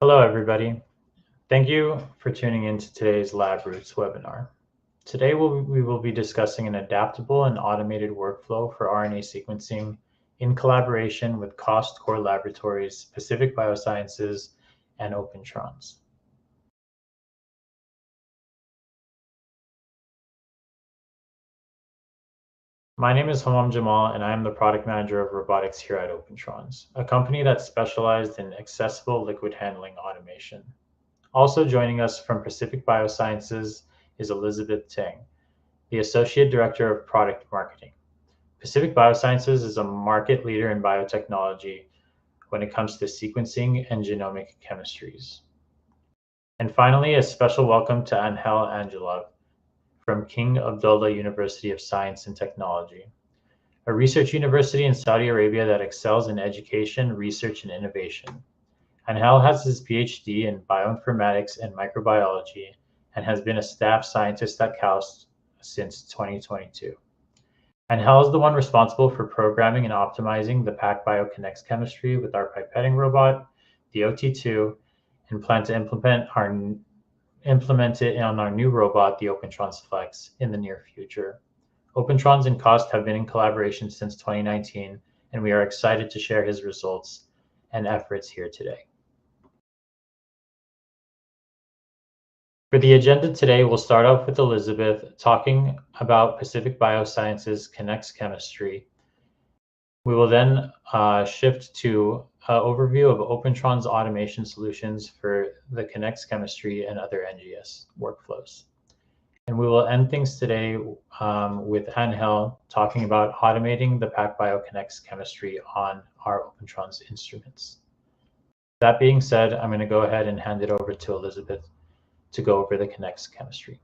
Hello, everybody. Thank you for tuning in to today's Lab Roots webinar. Today, we will be discussing an adaptable and automated workflow for RNA sequencing in collaboration with Cost Core Laboratories, Pacific Biosciences, and OpenTrons. My name is Homam Jamal, and I am the product manager of robotics here at OpenTrons, a company that's specialized in accessible liquid handling automation. Also joining us from Pacific Biosciences is Elizabeth Tseng, the Associate Director of Product Marketing. Pacific Biosciences is a market leader in biotechnology when it comes to sequencing and genomic chemistries. And finally, a special welcome to Angelov from King Abdullah University of Science and Technology, a research university in Saudi Arabia that excels in education, research, and innovation. Angel has his PhD in bioinformatics and microbiology and has been a staff scientist at KAUST since 2022. Angel is the one responsible for programming and optimizing the PacBio Kinnex chemistry with our pipetting robot, the OT2, and plan to implement it on our new robot, the OpenTrons Flex, in the near future. OpenTrons and Cost have been in collaboration since 2019, and we are excited to share his results and efforts here today. For the agenda today, we'll start off with Elizabeth talking about Pacific Biosciences Kinnex chemistry. We will then shift to an overview of OpenTrons automation solutions for the Kinnex chemistry and other NGS workflows. And we will end things today with Angel talking about automating the PacBio Kinnex chemistry on our OpenTrons instruments. That being said, I'm going to go ahead and hand it over to Elizabeth to go over the Kinnex chemistry.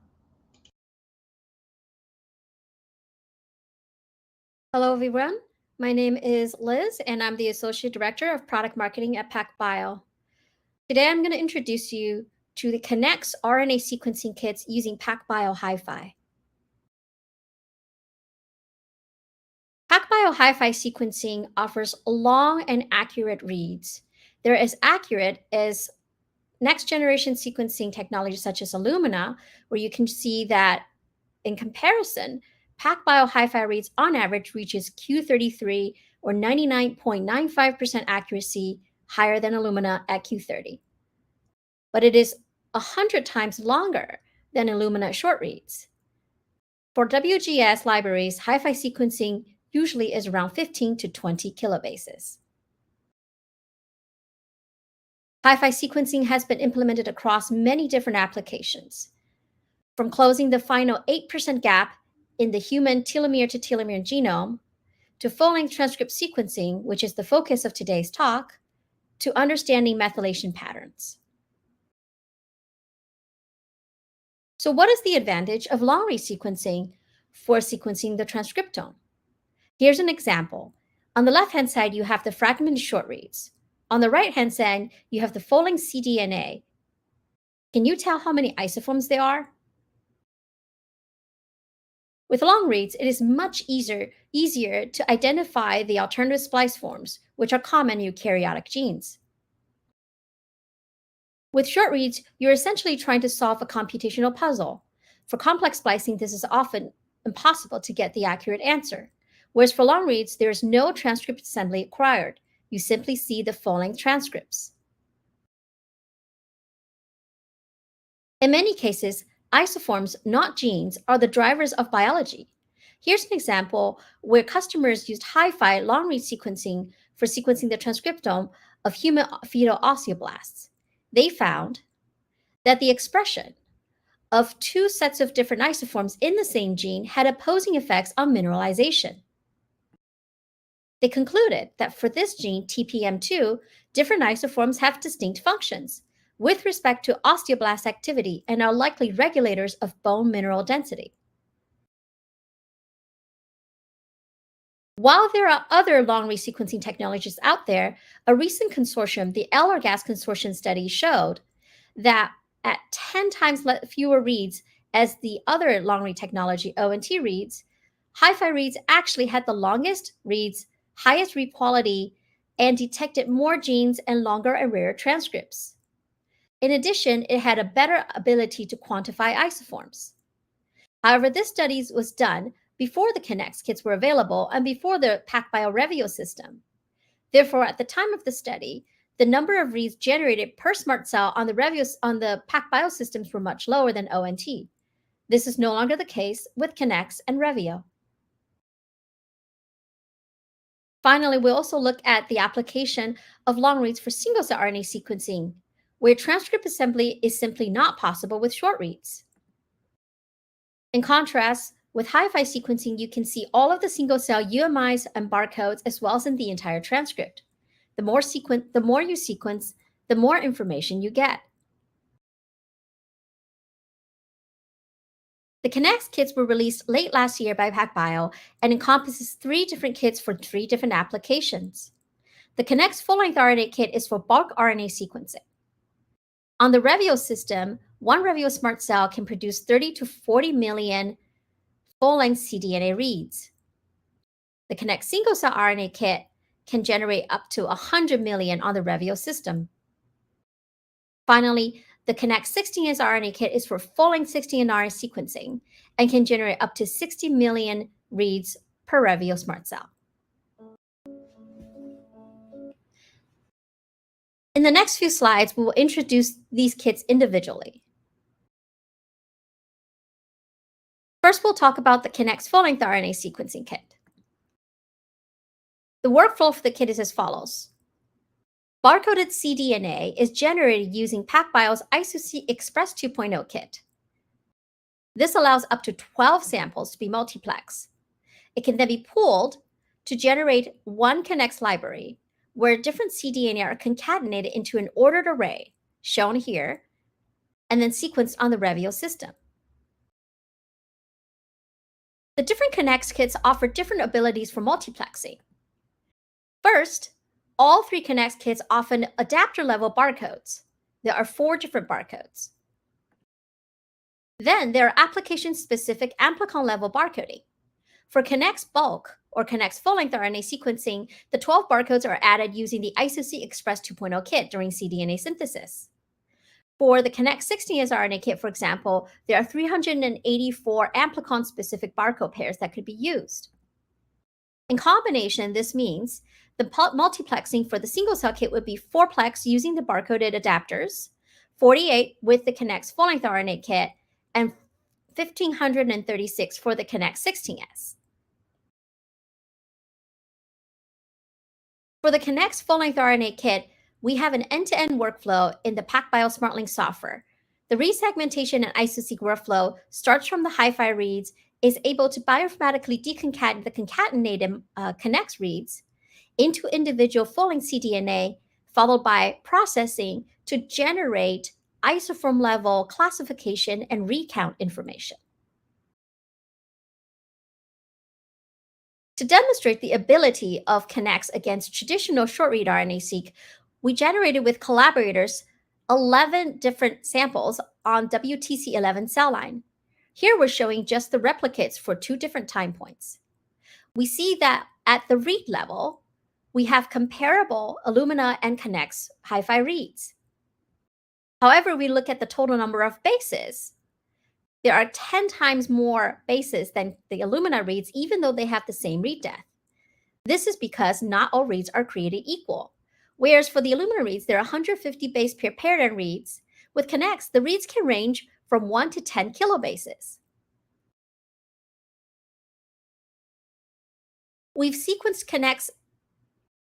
Hello, everyone. My name is Liz, and I'm the Associate Director of Product Marketing at PacBio. Today, I'm going to introduce you to the Kinnex RNA sequencing kits using PacBio Hi-Fi. PacBio Hi-Fi sequencing offers long and accurate reads. They're as accurate as next-generation sequencing technologies such as Illumina, where you can see that in comparison, PacBio Hi-Fi reads on average reaches Q33 or 99.95% accuracy, higher than Illumina at Q30. But it is 100 times longer than Illumina short reads. For WGS libraries, Hi-Fi sequencing usually is around 15 to 20 kilobases. Hi-Fi sequencing has been implemented across many different applications, from closing the final 8% gap in the human telomere-to-telomere genome, to full-length transcript sequencing, which is the focus of today's talk, to understanding methylation patterns. So what is the advantage of long-read sequencing for sequencing the transcriptome? Here's an example. On the left-hand side, you have the fragmented short reads. On the right-hand side, you have the full-length cDNA. Can you tell how many isoforms there are? With long reads, it is much easier to identify the alternative splice forms, which are common in eukaryotic genes. With short reads, you're essentially trying to solve a computational puzzle. For complex splicing, this is often impossible to get the accurate answer. Whereas for long reads, there is no transcript assembly required. You simply see the full-length transcripts. In many cases, isoforms, not genes, are the drivers of biology. Here's an example where customers used Hi-Fi long-read sequencing for sequencing the transcriptome of human fetal osteoblasts. They found that the expression of two sets of different isoforms in the same gene had opposing effects on mineralization. They concluded that for this gene, TPM2, different isoforms have distinct functions with respect to osteoblast activity and are likely regulators of bone mineral density. While there are other long-read sequencing technologies out there, a recent consortium, the LRGAS consortium study, showed that at 10 times fewer reads as the other long-read technology, ONT reads, Hi-Fi reads actually had the longest reads, highest read quality, and detected more genes and longer and rarer transcripts. In addition, it had a better ability to quantify isoforms. However, this study was done before the Kinnex kits were available and before the PacBio Revio system. Therefore, at the time of the study, the number of reads generated per smart cell on the PacBio systems were much lower than ONT. This is no longer the case with Kinnex and Revio. Finally, we'll also look at the application of long reads for single-cell RNA sequencing, where transcript assembly is simply not possible with short reads. In contrast, with HiFi sequencing, you can see all of the single-cell UMIs and barcodes as well as in the entire transcript. The more you sequence, the more information you get. The Kinnex kits were released late last year by PacBio and encompasses 3 different kits for 3 different applications. The Kinnex full-length RNA kit is for bulk RNA sequencing. On the Revio system, one Revio smart cell can produce 30 to 40 million full-length cDNA reads. The Kinnex single-cell RNA kit can generate up to 100 million on the Revio system. Finally, the Kinnex 16S RNA kit is for full-length 16-RNA sequencing and can generate up to 60 million reads per Revio smart cell. In the next few slides, we will introduce these kits individually. First, we'll talk about the Kinnex full-length RNA sequencing kit. The workflow for the kit is as follows. Barcoded cDNA is generated using PacBio's Iso-Seq Express 2.0 kit. This allows up to 12 samples to be multiplexed. It can then be pooled to generate one Kinnex library, where different cDNA are concatenated into an ordered array, shown here, and then sequenced on the Revio system. The different Kinnex kits offer different abilities for multiplexing. First, all 3 Kinnex kits offer adapter-level barcodes. There are 4 different barcodes. Then there are application-specific amplicon-level barcoding. For Kinnex bulk or Kinnex full-length RNA sequencing, the 12 barcodes are added using the Iso-Seq Express 2.0 kit during cDNA synthesis. For the Kinnex 16S RNA kit, for example, there are 384 amplicon-specific barcode pairs that could be used. In combination, this means the multiplexing for the single-cell kit would be 4-plex using the barcoded adapters, 48 with the Kinnex full-length RNA kit, and 1,536 for the Kinnex 16S. For the Kinnex full-length RNA kit, we have an end-to-end workflow in the PacBio SmartLink software. The resegmentation and Iso-Seq workflow starts from the HiFi reads, is able to bioinformatically deconcatenate the concatenated Kinnex reads into individual full-length cDNA, followed by processing to generate isoform-level classification and recount information. To demonstrate the ability of Kinnex against traditional short-read RNA-seq, we generated with collaborators 11 different samples on WTC11 cell line. Here we're showing just the replicates for 2 different time points. We see that at the read level, we have comparable Illumina and Kinnex HiFi reads. However, we look at the total number of bases. There are 10 times more bases than the Illumina reads, even though they have the same read depth. This is because not all reads are created equal. Whereas for the Illumina reads, there are 150 base pair paired reads. With Kinnex, the reads can range from 1 to 10 kilobases. We've sequenced Kinnex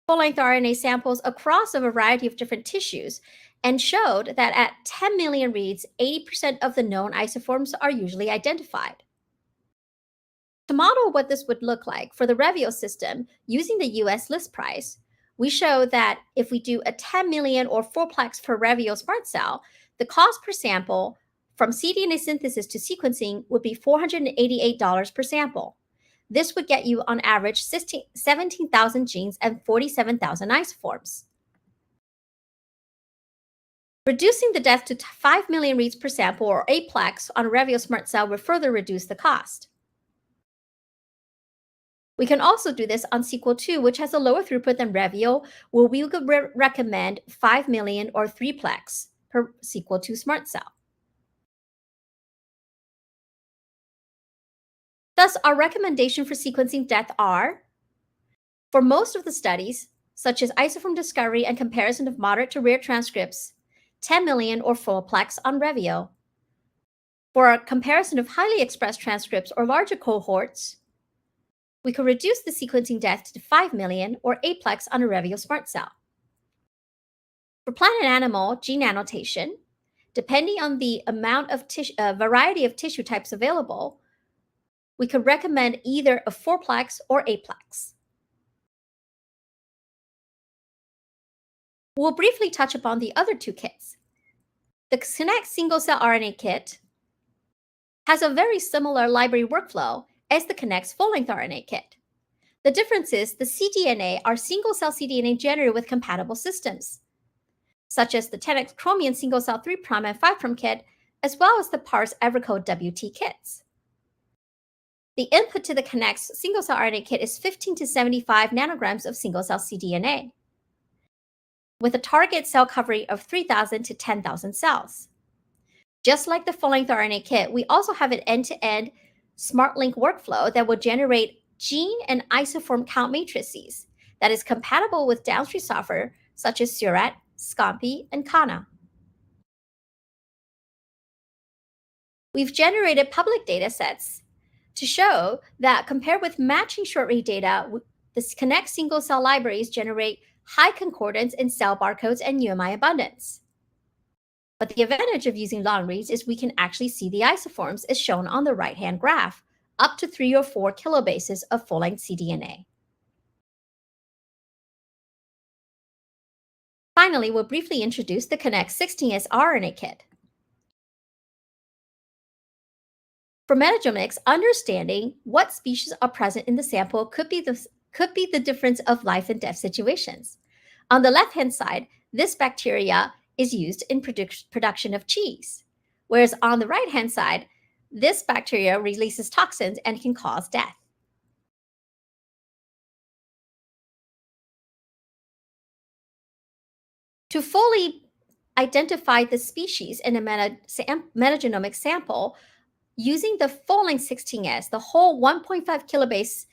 full-length RNA samples across a variety of different tissues and showed that at 10 million reads, 80% of the known isoforms are usually identified. To model what this would look like for the Revio system using the US list price, we show that if we do a 10 million or 4-plex per Revio smart cell, the cost per sample from cDNA synthesis to sequencing would be $488 per sample. This would get you on average 17,000 genes and 47,000 isoforms. Reducing the depth to 5 million reads per sample or 8-plex on a Revio smart cell will further reduce the cost. We can also do this on Sequel 2, which has a lower throughput than Revio, where we would recommend 5 million or 3-plex per Sequel II SMRT cell. Thus, our recommendation for sequencing depth are, for most of the studies, such as isoform discovery and comparison of moderate to rare transcripts, 10 million or full-plex on Revio. For a comparison of highly expressed transcripts or larger cohorts, we could reduce the sequencing depth to 5 million or 8-plex on a Revio SMRT cell. For plant and animal gene annotation, depending on the amount of variety of tissue types available, we could recommend either a 4-plex or 8-plex. We'll briefly touch upon the other two kits. The Kinnex single-cell RNA kit has a very similar library workflow as the Kinnex full-length RNA kit. The difference is the cDNA are single-cell cDNA generated with compatible systems, such as the 10x Chromium single-cell 3' and 5' kit, as well as the Parse Evercode WT kits. The input to the Kinnex single-cell RNA kit is 15 to 75 nanograms of single-cell cDNA, with a target cell coverage of 3,000 to 10,000 cells. Just like the full-length RNA kit, we also have an end-to-end SMRT-Link workflow that will generate gene and isoform count matrices that is compatible with downstream software such as Seurat, Scompi, and Kana. We've generated public data sets to show that compared with matching short-read data, the Kinnex single-cell libraries generate high concordance in cell barcodes and UMI abundance. But the advantage of using long reads is we can actually see the isoforms as shown on the right-hand graph, up to 3 or 4 kilobases of full-length cDNA. Finally, we'll briefly introduce the Kinnex 16S RNA kit. For metagenomics, understanding what species are present in the sample could be the difference of life and death situations. On the left-hand side, this bacteria is used in production of cheese, whereas on the right-hand side, this bacteria releases toxins and can cause death. To fully identify the species in a metagenomic sample, using the full-length 16S, the whole 1.5 kilobase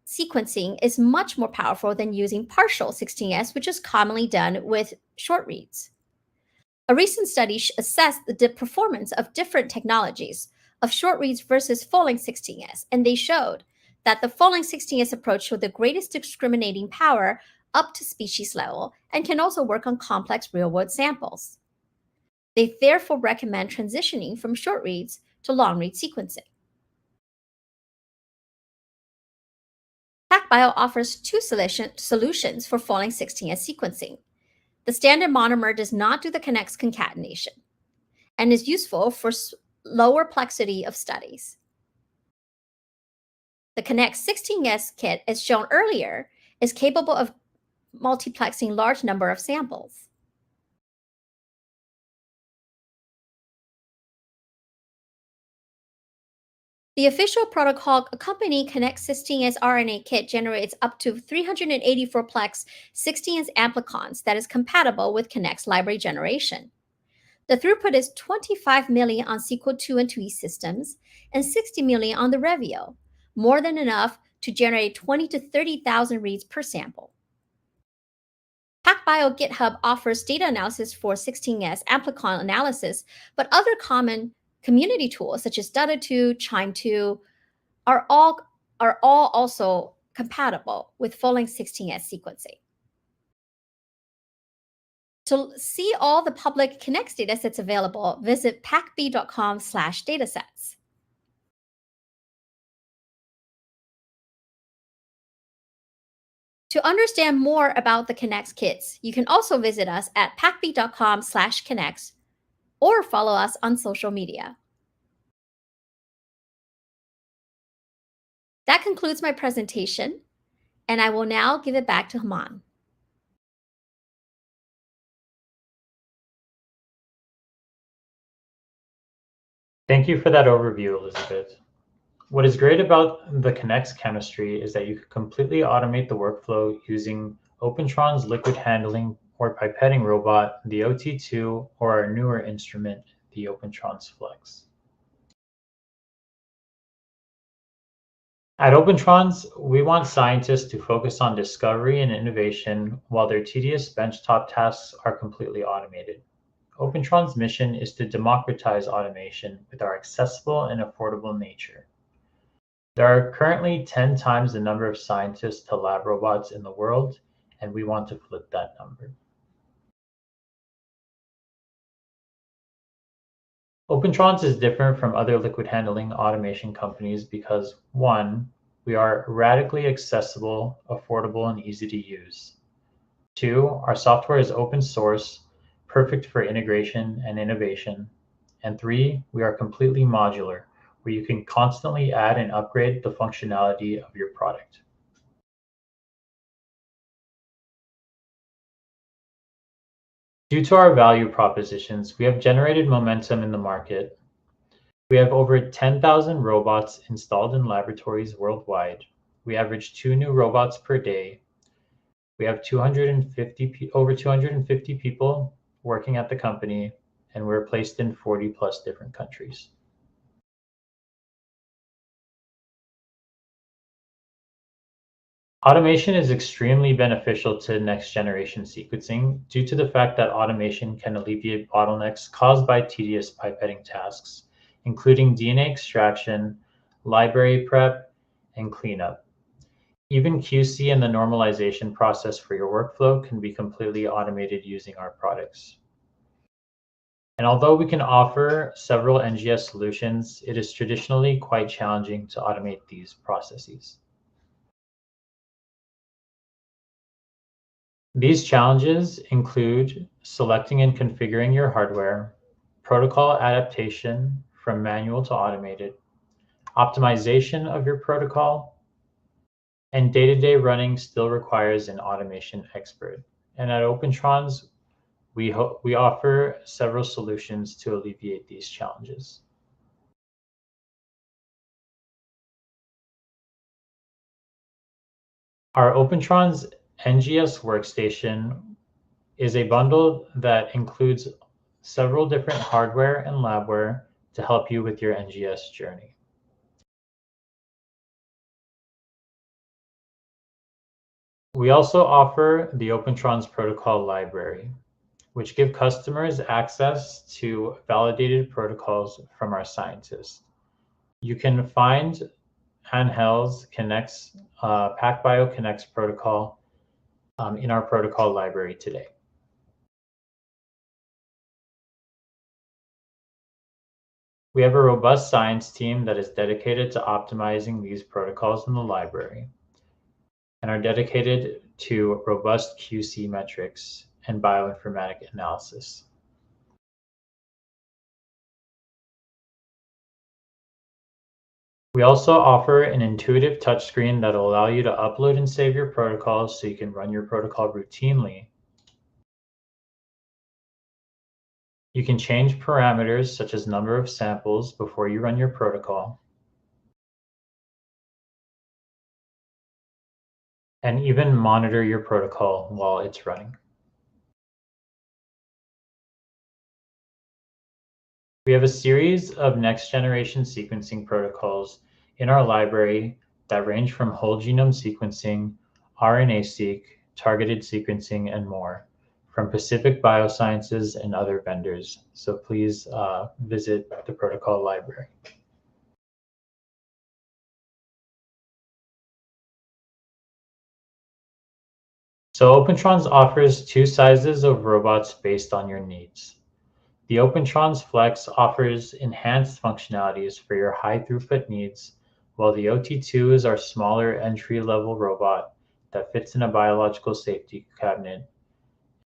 sequencing is much more powerful than using partial 16S, which is commonly done with short reads. A recent study assessed the performance of different technologies of short reads versus full-length 16S, and they showed that the full-length 16S approach showed the greatest discriminating power up to species level and can also work on complex real-world samples. They therefore recommend transitioning from short reads to long-read sequencing. PacBio offers two solutions for full-length 16S sequencing. The standard monomer does not do the Kinnex concatenation and is useful for lower plexity of studies. The Kinnex 16S kit, as shown earlier, is capable of multiplexing large number of samples. The official protocol accompanying Kinnex 16S RNA kit generates up to 384-plex 16S amplicons that is compatible with Kinnex library generation. The throughput is 25 milli on Sequel II and IIe systems and 60 milli on the Revio, more than enough to generate 20 to 30,000 reads per sample. PacBio GitHub offers data analysis for 16S amplicon analysis, but other common community tools such as Data2, Chime2 are all also compatible with full-length 16S sequencing. To see all the public Kinnex datasets available, visit pacb.com/datasets. To understand more about the Kinnex kits, you can also visit us at pacb.com/Kinnex or follow us on social media. That concludes my presentation, and I will now give it back to Homam. Thank you for that overview, Elizabeth. What is great about the Kinnex chemistry is that you can completely automate the workflow using Opentron's liquid handling or pipetting robot, the OT2, or our newer instrument, the OpenTrons Flex. At OpenTrons, we want scientists to focus on discovery and innovation while their tedious benchtop tasks are completely automated. OpenTron's mission is to democratize automation with our accessible and affordable nature. There are currently 10 times the number of scientists to lab robots in the world, and we want to flip that number. OpenTrons is different from other liquid handling automation companies because, one, we are radically accessible, affordable, and easy to use. Two, our software is open source, perfect for integration and innovation. And three, we are completely modular, where you can constantly add and upgrade the functionality of your product. Due to our value propositions, we have generated momentum in the market. We have over 10,000 robots installed in laboratories worldwide. We average 2 new robots per day. We have over 250 people working at the company, and we're placed in 40 plus different countries. Automation is extremely beneficial to next-generation sequencing due to the fact that automation can alleviate bottlenecks caused by tedious pipetting tasks, including DNA extraction, library prep, and cleanup. Even QC and the normalization process for your workflow can be completely automated using our products. And although we can offer several NGS solutions, it is traditionally quite challenging to automate these processes. These challenges include selecting and configuring your hardware, protocol adaptation from manual to automated, optimization of your protocol, and day-to-day running still requires an automation expert. And at OpenTrons, we offer several solutions to alleviate these challenges. Our OpenTrons NGS workstation is a bundle that includes several different hardware and labware to help you with your NGS journey. We also offer the OpenTrons protocol library, which give customers access to validated protocols from our scientists. You can find Angel's Kinnex, PacBio Kinnex protocol in our protocol library today. We have a robust science team that is dedicated to optimizing these protocols in the library and are dedicated to robust QC metrics and bioinformatic analysis. We also offer an intuitive touchscreen that will allow you to upload and save your protocols so you can run your protocol routinely. You can change parameters such as number of samples before you run your protocol, and even monitor your protocol while it's running. We have a series of next-generation sequencing protocols in our library that range from whole genome sequencing, RNA-Seq, targeted sequencing, and more from Pacific Biosciences and other vendors. So please visit the protocol library. So OpenTrons offers 2 sizes of robots based on your needs. The OpenTrons Flex offers enhanced functionalities for your high throughput needs, while the OT2 is our smaller entry-level robot that fits in a biological safety cabinet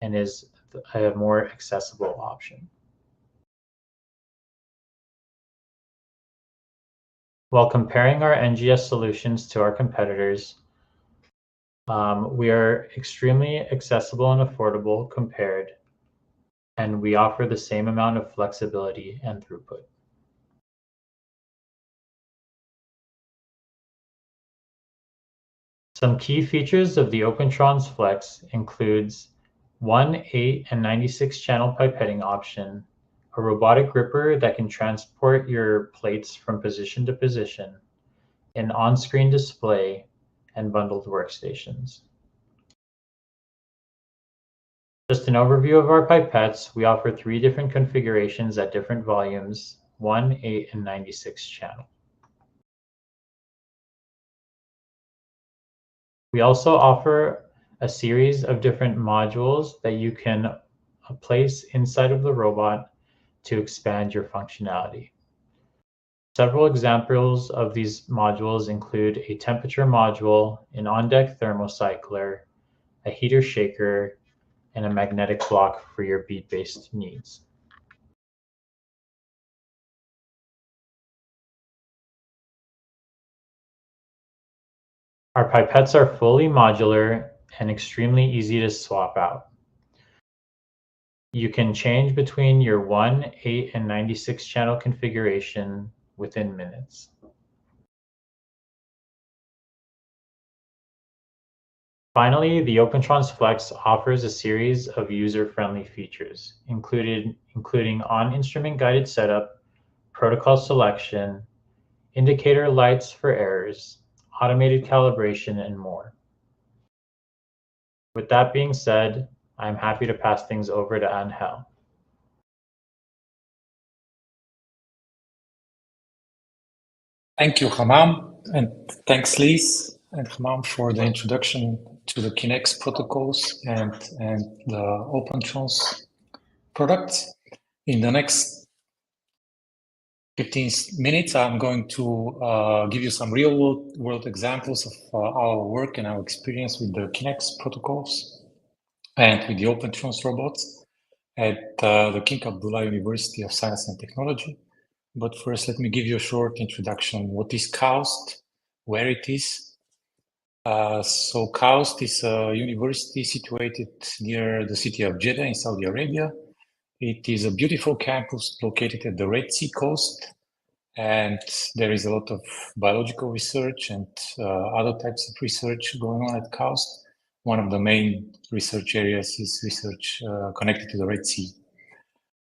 and is a more accessible option. While comparing our NGS solutions to our competitors, we are extremely accessible and affordable compared, and we offer the same amount of flexibility and throughput. Some key features of the OpenTrons Flex includes 1, 8, and 96 channel pipetting option, a robotic gripper that can transport your plates from position to position, an on-screen display, and bundled workstations. Just an overview of our pipettes, we offer 3 different configurations at different volumes, 1, 8, and 96 channel. We also offer a series of different modules that you can place inside of the robot to expand your functionality. Several examples of these modules include a temperature module, an on-deck thermocycler, a heater shaker, and a magnetic block for your bead-based needs. Our pipettes are fully modular and extremely easy to swap out. You can change between your 1, 8, and 96 channel configuration within minutes. Finally, the OpenTrons Flex offers a series of user-friendly features, including on-instrument guided setup, protocol selection, indicator lights for errors, automated calibration, and more. With that being said, I'm happy to pass things over to Angel. Thank you, Homam, and thanks, Liz and Homam, for the introduction to the Kinnex protocols and the OpenTrons products. In the next 15 minutes, I'm going to give you some real-world examples of our work and our experience with the Kinnex protocols and with the OpenTrons robots at the King Abdullah University of Science and Technology. But first, let me give you a short introduction. What is KAUST? Where it is? So KAUST is a university situated near the city of Jeddah in Saudi Arabia. It is a beautiful campus located at the Red Sea coast, and there is a lot of biological research and other types of research going on at KAUST. One of the main research areas is research connected to the Red Sea.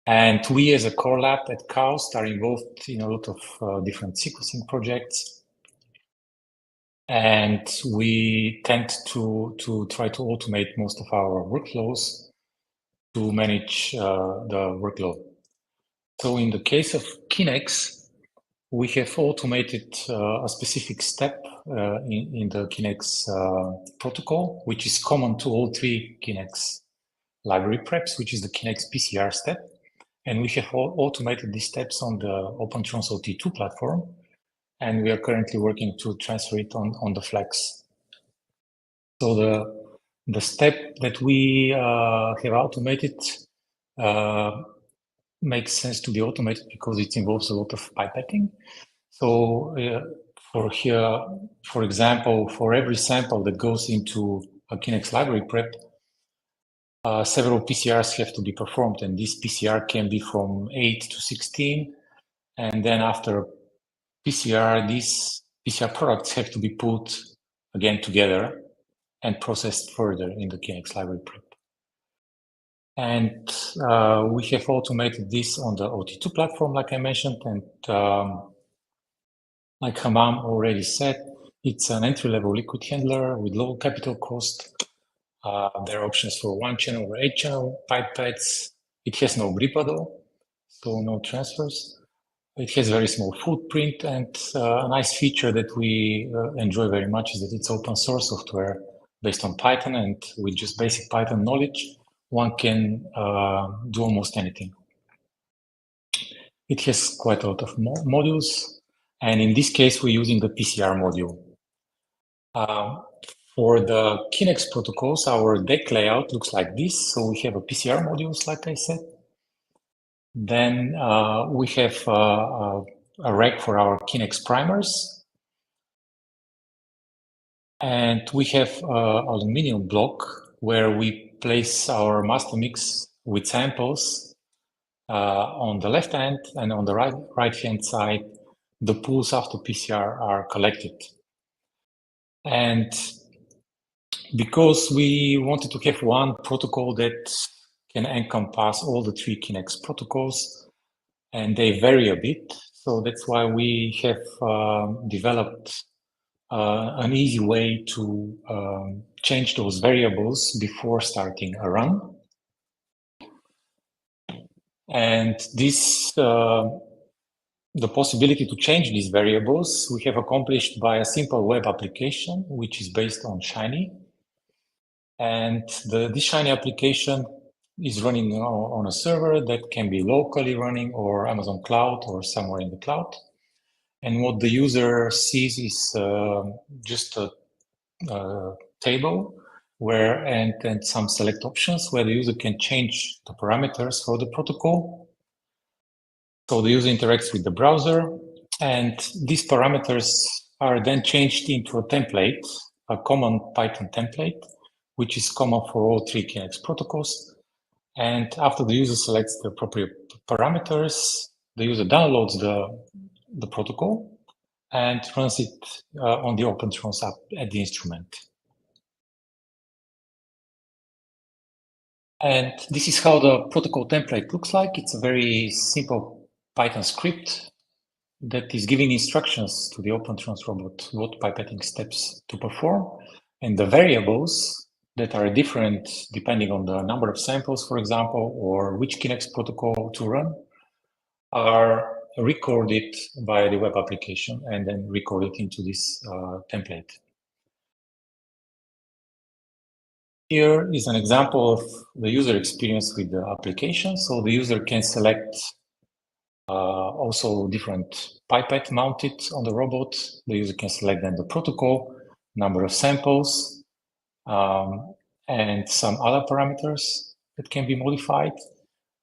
And we as a core lab at KAUST are involved in a lot of different sequencing projects. And we tend to try to automate most of our workflows to manage the workload. So in the case of Kinnex, we have automated a specific step in the Kinnex protocol, which is common to all 3 Kinnex library preps, which is the Kinnex PCR step. And we have automated these steps on the OpenTrons OT2 platform, and we are currently working to transfer it on the Flex. So the step that we have automated makes sense to be automated because it involves a lot of pipetting. So for example, for every sample that goes into a Kinnex library prep, several PCRs have to be performed, and this PCR can be from 8 to 16. And then after PCR, these PCR products have to be put again together and processed further in the Kinnex library prep. And we have automated this on the OT2 platform, like I mentioned. And like Homam already said, it's an entry-level liquid handler with low capital cost. There are options for 1-channel or 8-channel pipettes. It has no gripper though, so no transfers. It has very small footprint, and a nice feature that we enjoy very much is that it's open source software based on Python, and with just basic Python knowledge, one can do almost anything. It has quite a lot of modules, and in this case, we're using the PCR module. For the Kinnex protocols, our deck layout looks like this. So we have a PCR modules, like I said. Then we have a rack for our Kinnex primers. And we have an aluminum block where we place our master mix with samples on the left hand, and on the right hand side, the pools after PCR are collected. And because we wanted to have one protocol that can encompass all the 3 Kinnex protocols, and they vary a bit. So that's why we have developed an easy way to change those variables before starting a run. And this, the possibility to change these variables, we have accomplished by a simple web application, which is based on Shiny. And this Shiny application is running on a server that can be locally running or Amazon Cloud or somewhere in the cloud. And what the user sees is just a table where and some select options where the user can change the parameters for the protocol. So the user interacts with the browser, and these parameters are then changed into a template, a common Python template, which is common for all 3 Kinnex protocols. And after the user selects the appropriate parameters, the user downloads the protocol and runs it on the OpenTrons app at the instrument. And this is how the protocol template looks like. It's a very simple Python script that is giving instructions to the OpenTrons robot what pipetting steps to perform. And the variables that are different depending on the number of samples, for example, or which Kinnex protocol to run, are recorded by the web application and then recorded into this template. Here is an example of the user experience with the application. So the user can select also different pipette mounted on the robot. The user can select then the protocol, number of samples, and some other parameters that can be modified.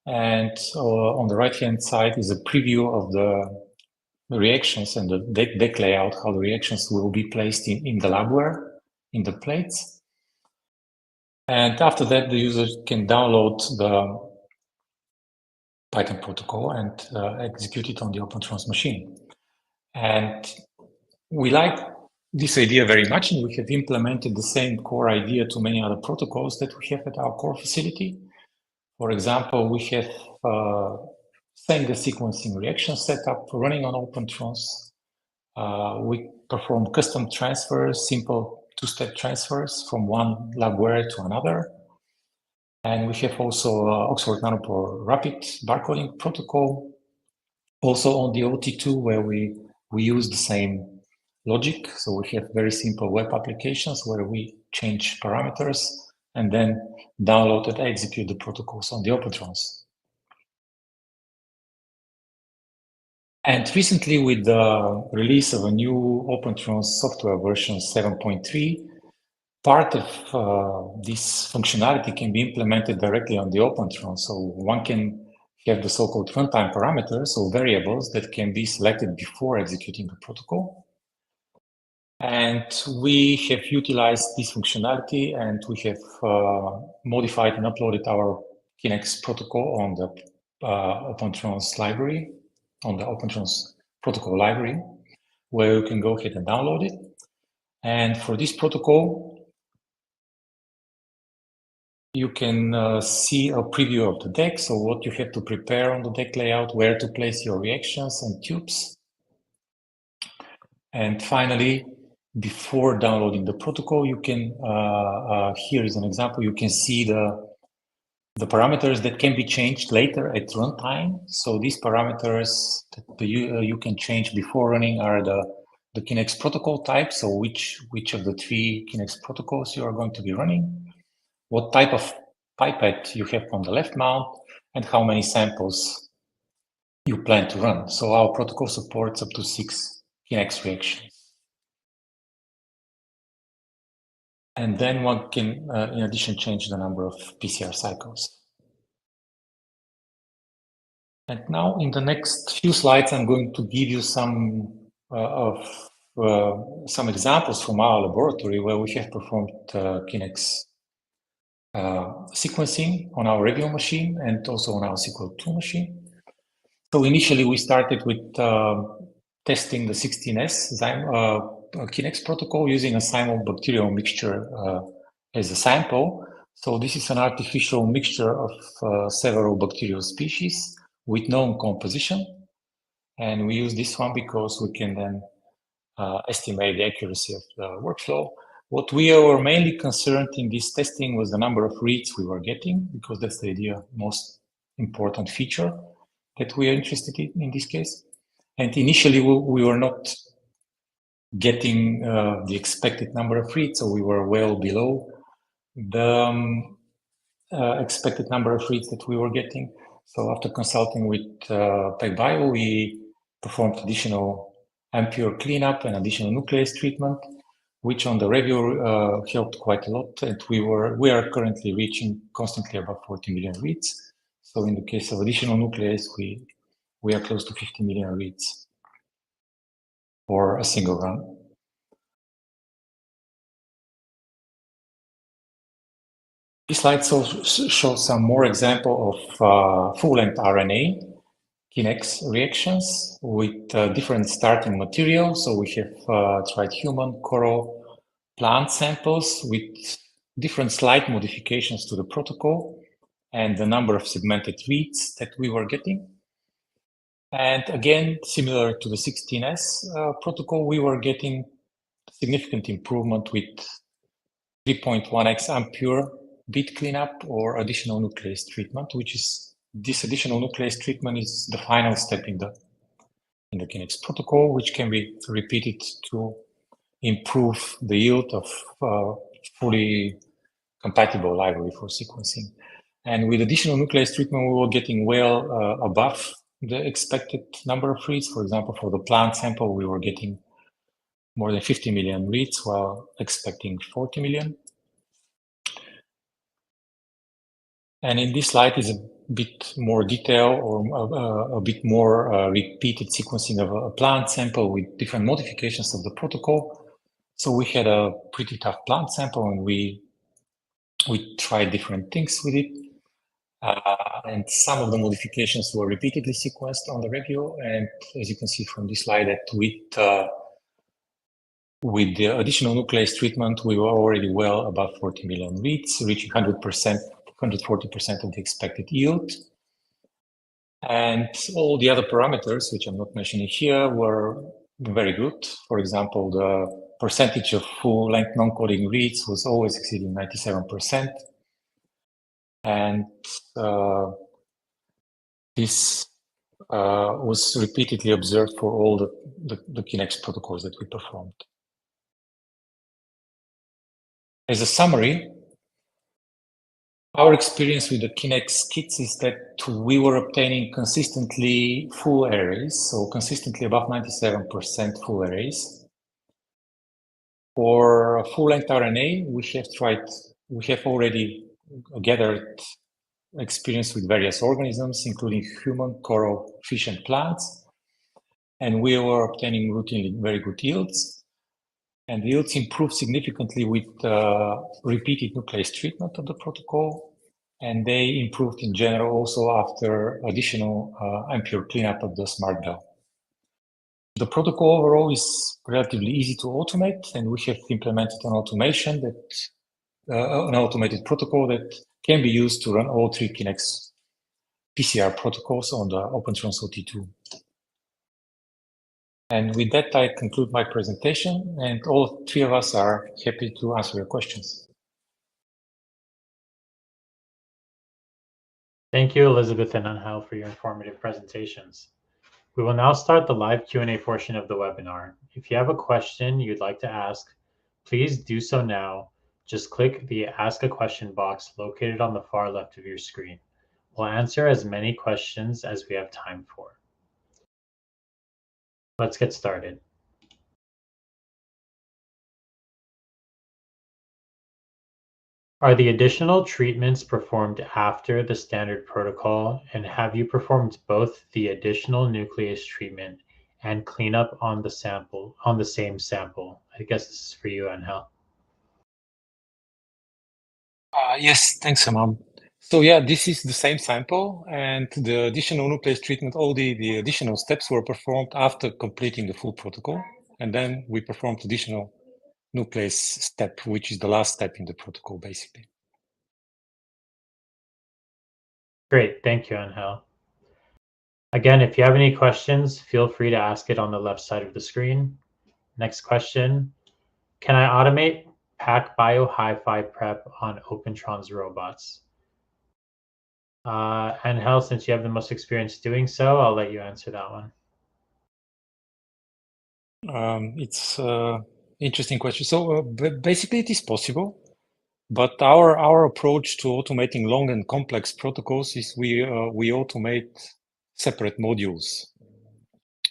And on the right-hand side is a preview of the reactions and the deck layout, how the reactions will be placed in the labware, in the plates. And after that, the user can download the Python protocol and execute it on the OpenTrons machine. And we like this idea very much, and we have implemented the same core idea to many other protocols that we have at our core facility. For example, we have Tseng sequencing reaction setup running on OpenTrons. We perform custom transfers, simple 2-step transfers from one labware to another. And we have also Oxford Nanopore rapid barcoding protocol, also on the OT2, where we use the same logic. So we have very simple web applications where we change parameters and then download and execute the protocols on the OpenTrons. And recently, with the release of a new OpenTrons software version 7.3, part of this functionality can be implemented directly on the OpenTrons. So one can have the so-called runtime parameters or variables that can be selected before executing the protocol. And we have utilized this functionality, and we have modified and uploaded our Kinnex protocol on the OpenTrons library, on the OpenTrons protocol library, where you can go ahead and download it. And for this protocol, you can see a preview of the deck. So what you have to prepare on the deck layout, where to place your reactions and tubes. And finally, before downloading the protocol, you can, here is an example, you can see the parameters that can be changed later at runtime. So these parameters that you can change before running are the Kinnex protocol type. So which of the 3 Kinnex protocols you are going to be running, what type of pipette you have on the left mount, and how many samples you plan to run. So our protocol supports up to 6 Kinnex reactions. And then one can, in addition, change the number of PCR cycles. And now in the next few slides, I'm going to give you some examples from our laboratory where we have performed Kinnex sequencing on our Revio machine and also on our SQL2 machine. So initially we started with testing the 16S Kinnex protocol using a cyanobacterial mixture as a sample. So this is an artificial mixture of several bacterial species with known composition. And we use this one because we can then estimate the accuracy of the workflow. What we were mainly concerned in this testing was the number of reads we were getting, because that's the most important feature that we are interested in this case. And initially, we were not getting the expected number of reads, so we were well below the expected number of reads that we were getting. So after consulting with PacBio, we performed additional impure cleanup and additional nuclease treatment, which on the review helped quite a lot. And we are currently reaching constantly about 40 million reads. So in the case of additional nuclease, we are close to 50 million reads for a single run. This slide shows some more example of full-length RNA Kinnex reactions with different starting materials. So we have tried human, coral, plant samples with different slight modifications to the protocol and the number of segmented reads that we were getting. And again, similar to the 16S protocol, we were getting significant improvement with 3.1x impure bit cleanup or additional nuclease treatment, which is this additional nuclease treatment is the final step in the Kinnex protocol, which can be repeated to improve the yield of fully compatible library for sequencing. And with additional nuclease treatment, we were getting well above the expected number of reads. For example, for the plant sample, we were getting more than 50 million reads while expecting 40 million. And in this slide is a bit more detail or a bit more repeated sequencing of a plant sample with different modifications of the protocol. So we had a pretty tough plant sample and we tried different things with it. And some of the modifications were repeatedly sequenced on the review. And as you can see from this slide, that with the additional nuclease treatment, we were already well above 40 million reads, reaching 100%, 140% of the expected yield. And all the other parameters, which I'm not mentioning here, were very good. For example, the percentage of full-length non-coding reads was always exceeding 97%. And this was repeatedly observed for all the Kinnex protocols that we performed. As a summary, our experience with the Kinnex kits is that we were obtaining consistently full arrays, so consistently above 97% full arrays. For full-length RNA, we have already gathered experience with various organisms, including human, coral, fish, and plants. And we were obtaining routinely very good yields. And the yields improved significantly with repeated nuclease treatment of the protocol. And they improved in general also after additional impure cleanup of the smart bell. The protocol overall is relatively easy to automate, and we have implemented an automation an automated protocol that can be used to run all three Kinnex PCR protocols on the OpenTrans OT2. And with that, I conclude my presentation, and all three of us are happy to answer your questions. Thank you, Elizabeth and Angel, for your informative presentations. We will now start the live Q&A portion of the webinar. If you have a question you'd like to ask, please do so now. Just click the Ask a Question box located on the far left of your screen. We'll answer as many questions as we have time for. Let's get started. Are the additional treatments performed after the standard protocol, and have you performed both the additional nuclease treatment and cleanup on the same sample? I guess this is for you, Angel. Yes, thanks, Homam. So yeah, this is the same sample, and the additional nuclease treatment, all the additional steps were performed after completing the full protocol, and then we performed additional nuclease step, which is the last step in the protocol, basically. Great, thank you, Angel. Again, if you have any questions, feel free to ask it on the left side of the screen. Next question, can I automate PacBio hi-fi prep on Opentron's robots? Angel, since you have the most experience doing so, I'll let you answer that one. It's an interesting question. So basically it is possible, but our approach to automating long and complex protocols is we automate separate modules.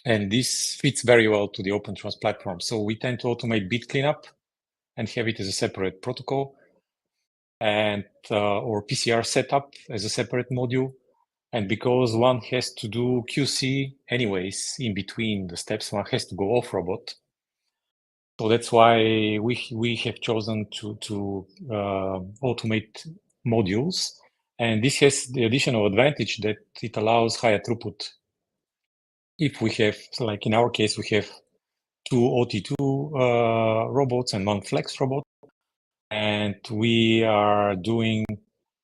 And this fits very well to the Opentrons platform. So we tend to automate bit cleanup and have it as a separate protocol, and or PCR setup as a separate module. And because one has to do QC anyways, in between the steps, one has to go off robot. So that's why we have chosen to automate modules. And this has the additional advantage that it allows higher throughput. If we have, like in our case, we have 2 OT2 robots and 1 Flex robot, and we are doing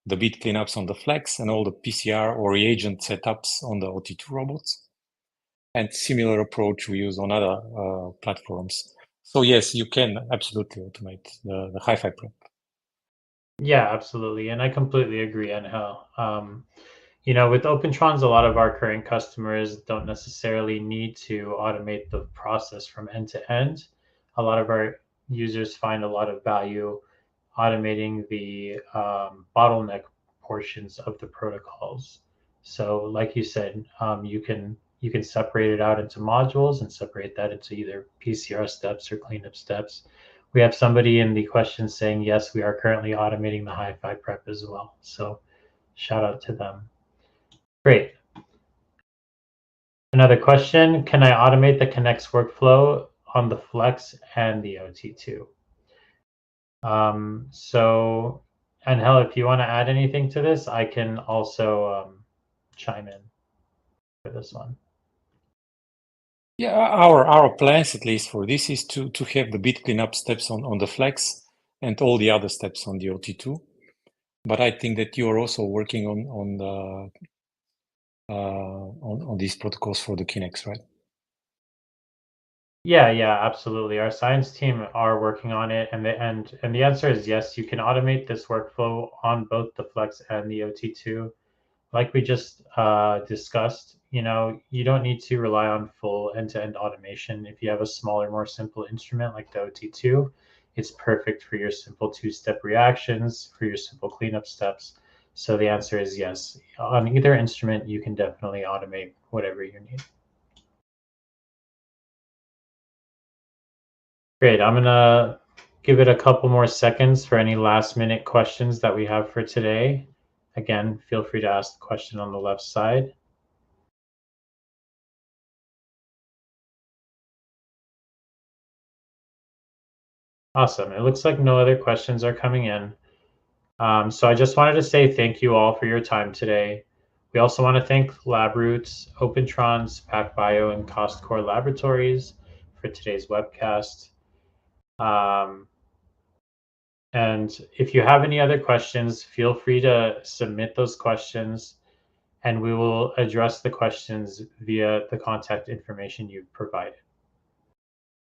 the bit cleanups on the Flex and all the PCR or reagent setups on the OT2 robots. And similar approach we use on other platforms. So yes, you can absolutely automate the hi-fi prep. Yeah, absolutely. And I completely agree, Angel. You know, with Opentrons, a lot of our current customers don't necessarily need to automate the process from end to end. A lot of our users find a lot of value automating the bottleneck portions of the protocols. So, like you said, you can separate it out into modules and separate that into either PCR steps or cleanup steps. We have somebody in the question saying, yes, we are currently automating the hi-fi prep as well. So shout out to them. Great. Another question, can I automate the Kinnex workflow on the Flex and the OT2? So, Angel, if you want to add anything to this, I can also chime in for this one. Yeah, our plans, at least for this, is to have the bit cleanup steps on the Flex and all the other steps on the OT2. But I think that you are also working on these protocols for the Kinnex, right? Yeah, absolutely. Our science team are working on it, and the answer is yes. You can automate this workflow on both the Flex and the OT2. Like we just discussed, you know, you don't need to rely on full end-to-end automation. If you have a smaller, more simple instrument like the OT2, it's perfect for your simple two-step reactions, for your simple cleanup steps. So the answer is yes. On either instrument, you can definitely automate whatever you need. Great. I'm going to give it a couple more seconds for any last-minute questions that we have for today. Again, feel free to ask the question on the left side. Awesome. It looks like no other questions are coming in. So I just wanted to say thank you all for your time today. We also want to thank LabRoots, Opentrons, PacBio, and Core Laboratories for today's webcast. And if you have any other questions, feel free to submit those questions, and we will address the questions via the contact information you've provided.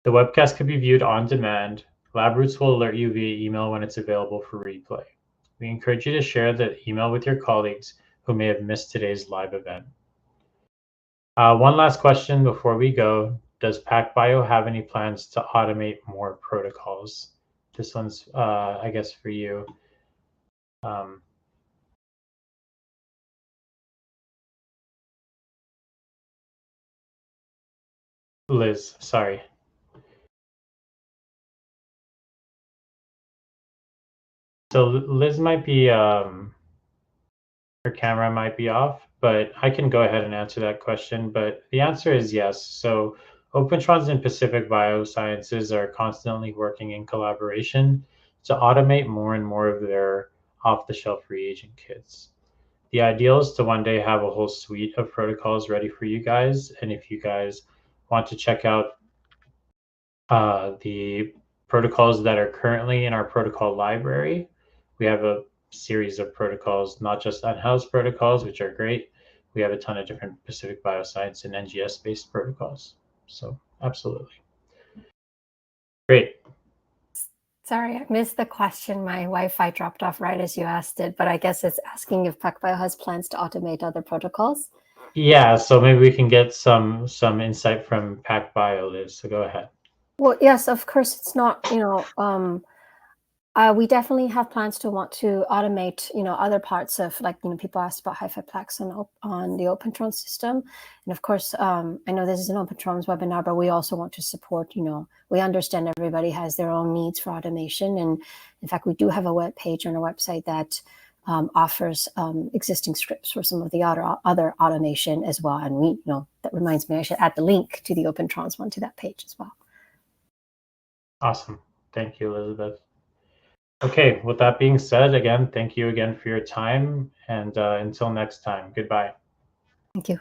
The webcast can be viewed on demand. LabRoots will alert you via email when it's available for replay. We encourage you to share the email with your colleagues who may have missed today's live event. One last question before we go. Does PacBio have any plans to automate more protocols? This one's, I guess, for you. Liz, sorry. So Liz might be, her camera might be off, but I can go ahead and answer that question. But the answer is yes. So Opentrons and Pacific Biosciences are constantly working in collaboration to automate more and more of their off-the-shelf reagent kits. The ideal is to one day have a whole suite of protocols ready for you guys. And if you guys want to check out the protocols that are currently in our protocol library. We have a series of protocols, not just unhoused protocols, which are great. We have a ton of different Pacific Bioscience and NGS-based protocols. So absolutely. Great. Sorry, I missed the question. My Wi-Fi dropped off right as you asked it, but I guess it's asking if PacBio has plans to automate other protocols. Yeah, so maybe we can get some insight from PacBio, Liz. So go ahead. Well, yes, of course, it's not, we definitely have plans to want to automate, other parts of, like, people asked about HiFiPlex on the OpenTrons system. And of course, I know this is an OpenTrons webinar, but we also want to support, we understand everybody has their own needs for automation. And in fact, we do have a web page on our website that offers existing scripts for some of the other automation as well. And that reminds me, I should add the link to the OpenTrons one to that page as well. Awesome. Thank you, Elizabeth. Okay, with that being said, again, thank you again for your time. And until next time, goodbye. Thank you.